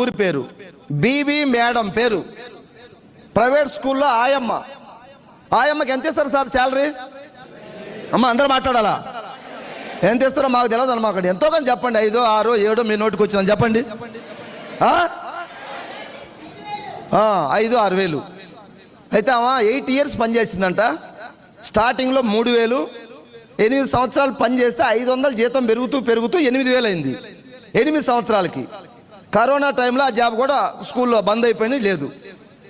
ఊరి పేరు, BB madam పేరు, ప్రైవేట్ స్కూల్లో ఆయమ్మకి ఎంత ఇస్తారు సార్ శాలరీ? అమ్మ అందరూ మాట్లాడాలా? ఎంత ఇస్తారో మాకు తెలియదు అన్నమాట. ఎంతో కానీ చెప్పండి, 5, 6, 7 మీ నోటికి వచ్చిందని చెప్పండి. 5, 6 వేలు. అయితే ఆమె 8 years పనిచేసిందంట. స్టార్టింగ్లో 3,000, 8 సంవత్సరాలు పనిచేస్తే 500 జీతం పెరుగుతూ 8,000 అయింది 8 సంవత్సరాలకి. కరోనా టైంలో ఆ జాబ్ కూడా స్కూల్లో బంద్ అయిపోయింది, లేదు.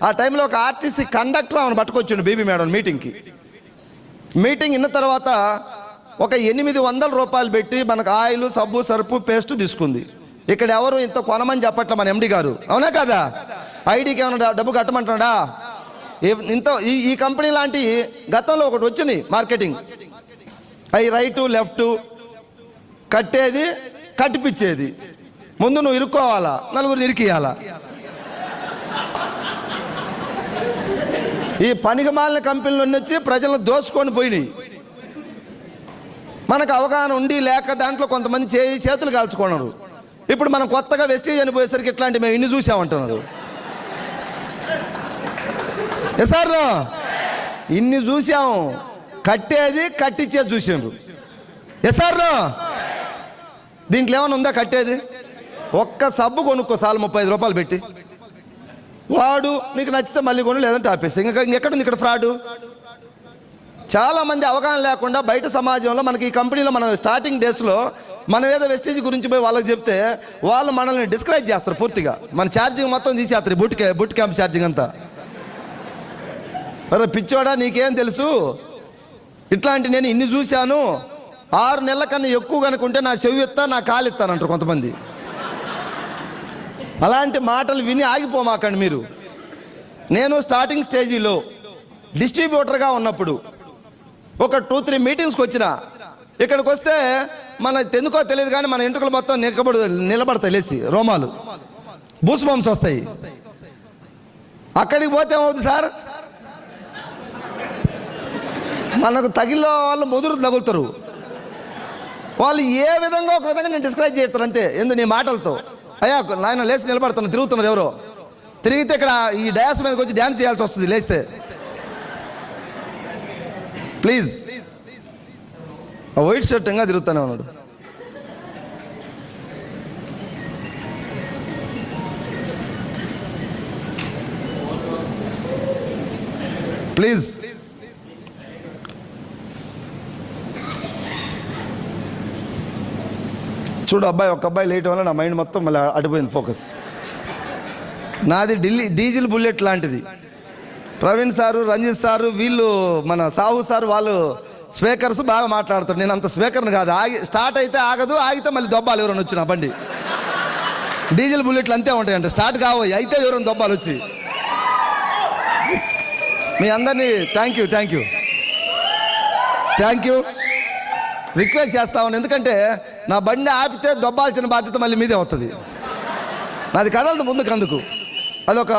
ఆ టైంలో ఒక ఆర్టీసీ కండక్టర్ ఆమెను పట్టుకొచ్చిండు బీబీ మేడం మీటింగ్కి. మీటింగ్ ఇన్న తర్వాత ఒక 800 రూపాయలు పెట్టి మనకు ఆయిల్, సబ్బు, సరుపు, పేస్ట్ తీసుకుంది. ఇక్కడ ఎవరు ఇంత కొనమని చెప్పట్ల మన ఎండి గారు, అవునా కదా? ఐడికి ఏమైనా డబ్బు కట్టమంటున్నాడా? ఇంత ఈ కంపెనీ లాంటి గతంలో ఒకటి వచ్చినాయి మార్కెటింగ్, అవి రైటు లెఫ్ట్ కట్టేది కట్టిపిచ్చేది. ముందు నువ్వు ఇరుక్కోవాలా, నలుగురు ఇరికియాలా. ఈ పనికిమాలిన కంపెనీలు వచ్చి ప్రజలను దోసుకొని పోయినాయి. మనకు అవగాహన ఉండి లేక దాంట్లో కొంతమంది చేతులు కాల్చుకున్నారు. ఇప్పుడు మనం కొత్తగా వెస్టేజ్ అని పోయేసరికి ఇట్లాంటి మేము ఇన్ని చూసామంటున్నారు. సార్ ఇన్ని చూసాము, కట్టేది కట్టించేది చూసారు. సార్ దీంట్లో ఏమైనా ఉందా కట్టేది? ఒక్క సబ్బు కొనుక్కో చాలు 35 రూపాయలు పెట్టి, వాడు నీకు నచ్చితే మళ్ళీ కొను, లేదంటే ఆపేసి. ఇంకెక్కడుంది ఇక్కడ ఫ్రాడు? చాలామంది అవగాహన లేకుండా బయట సమాజంలో మనకి ఈ కంపెనీలో మనం స్టార్టింగ్ డేస్లో మనం ఏదో వెస్టేజ్ గురించి పోయి వాళ్ళకి చెప్తే వాళ్ళు మనల్ని డిస్కరేజ్ చేస్తారు పూర్తిగా. మన ఛార్జింగ్ మొత్తం తీసేస్తారు, బుట్ క్యాంప్ ఛార్జింగ్ అంతా. అరే పిచ్చోడా నీకేం తెలుసు, ఇట్లాంటి నేను ఇన్ని చూశాను, 6 నెలల కన్నా ఎక్కువ కనుకుంటే నా చెవి ఎత్తా, నా కాలు ఎత్తానంటారు కొంతమంది. అలాంటి మాటలు విని ఆగిపోమాకండి మీరు. నేను స్టార్టింగ్ స్టేజీలో డిస్ట్రిబ్యూటర్గా ఉన్నప్పుడు ఒక 2-3 మీటింగ్స్కి వచ్చిన. ఇక్కడికి వస్తే మన ఎందుకో తెలియదు కానీ మన ఎంట్రుకలు మొత్తం నిలబడతాయి, లేచి రోమాలు బూస్ బంప్స్ వస్తాయి. అక్కడికి పోతే ఏమవుతుంది సార్, మనకు తగిలిన వాళ్ళు ముదురు తగులుతారు. వాళ్ళు ఏ విధంగా ఒక విధంగా నేను డిస్క్రైబ్ చేస్తారు అంతే. నీ మాటలతో అయ్యా నాయన లేచి నిలబడుతున్నారు, తిరుగుతున్నారు. ఎవరో తిరిగితే ఇక్కడ ఈ డయాస్ మీదకి వచ్చి డ్యాన్స్ చేయాల్సి వస్తుంది లేస్తే. ప్లీజ్, ఆ వైట్ షర్ట్ ఇంకా తిరుగుతానే ఉన్నాడు. ప్లీజ్ చూడు అబ్బాయి, ఒక అబ్బాయి లేట్ వల్ల నా మైండ్ మొత్తం మళ్ళీ అడిపోయింది ఫోకస్. నాది డీజిల్ బుల్లెట్ లాంటిది. ప్రవీణ్ సారు, రంజిత్ సారు, వీళ్ళు మన సాహు సారు, వాళ్ళు స్పీకర్స్ బాగా మాట్లాడతారు. నేను అంత స్పీకర్ని కాదు. స్టార్ట్ అయితే ఆగదు, ఆగితే మళ్ళీ దొబ్బాలు ఎవరైనా వచ్చిన బండి. డీజిల్ బుల్లెట్లు అంతే ఉంటాయంట, స్టార్ట్ కావాలి అయితే ఎవరైనా దొబ్బాలు వచ్చి. మీ అందరినీ థ్యాంక్ యూ రిక్వెస్ట్ చేస్తా ఉన్నాను. ఎందుకంటే నా బండి ఆపితే దొబ్బాల్సిన బాధ్యత మళ్ళీ మీదే వస్తుంది. నాది కదలదు ముందుకు, అందుకు అదొక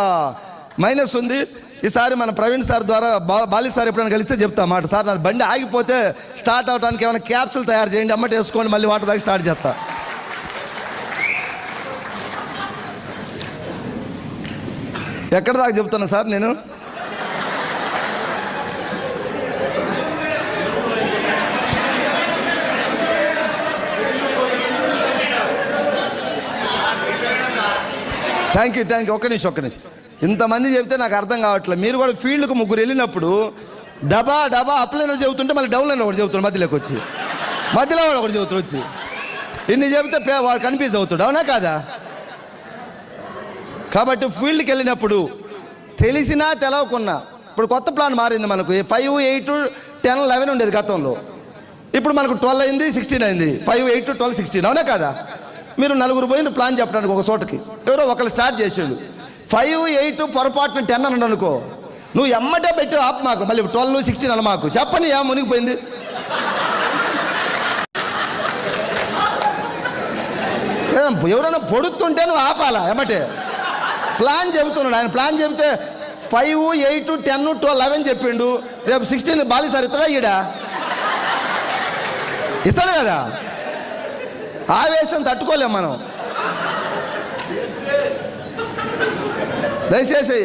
మైనస్ ఉంది. ఈసారి మన ప్రవీణ్ సార్ ద్వారా బాలి సార్ ఎప్పుడైనా కలిస్తే చెప్తా మాట, సార్ నాది బండి ఆగిపోతే స్టార్ట్ అవడానికి ఏమైనా క్యాప్సులు తయారు చేయండి, అమ్మట వేసుకొని మళ్ళీ వాటర్ దాకా స్టార్ట్ చేస్తా. ఎక్కడ దాకా చెప్తున్నా సార్ నేను? Thank you. ఒక్క నిమిషం. ఇంతమంది చెప్తే నాకు అర్థం కావట్లేదు. మీరు కూడా ఫీల్డ్కి 3 వెళ్ళినప్పుడు డబా అప్లైనర్ చెబుతుంటే మళ్ళీ డౌన్లైనర్ ఒకటి చెబుతాడు, మధ్యలోకి వచ్చి మధ్యలో వాడు ఒకటి చెబుతాడు వచ్చి. ఇన్ని చెబితే వాడు కన్ఫ్యూజ్ అవుతాడు, అవునా కాదా? కాబట్టి ఫీల్డ్కి వెళ్ళినప్పుడు తెలిసినా తెలవకున్నా, ఇప్పుడు కొత్త ప్లాన్ మారింది మనకు. 5, 8, 10, 11 ఉండేది గతంలో. ఇప్పుడు మనకు 12 అయింది, 16 అయింది. 5, 8, 12, 16, అవునా కాదా? మీరు 4 పోయిన ప్లాన్ చెప్పడానికి ఒక చోటకి ఎవరో ఒకరు స్టార్ట్ చేసాడు. 5, 8 పొరపాటున 10 అని అనుకో, నువ్వు ఎమ్మటే పెట్టి ఆపు మాకు, మళ్ళీ 12, 16 అని మాకు చెప్పని ఏం మునిగిపోయింది. ఎవరైనా పొడుతుంటే నువ్వు ఆపాలా ఎమ్మటే. ప్లాన్ చెబుతున్నాడు ఆయన. ప్లాన్ చెబితే 5, 8, 10, 12, 11 చెప్పిండు. రేపు 16 బాలి సార్ ఇస్తాడా? ఇస్తాడు కదా. ఆవేశం తట్టుకోలేం మనం. దయచేసి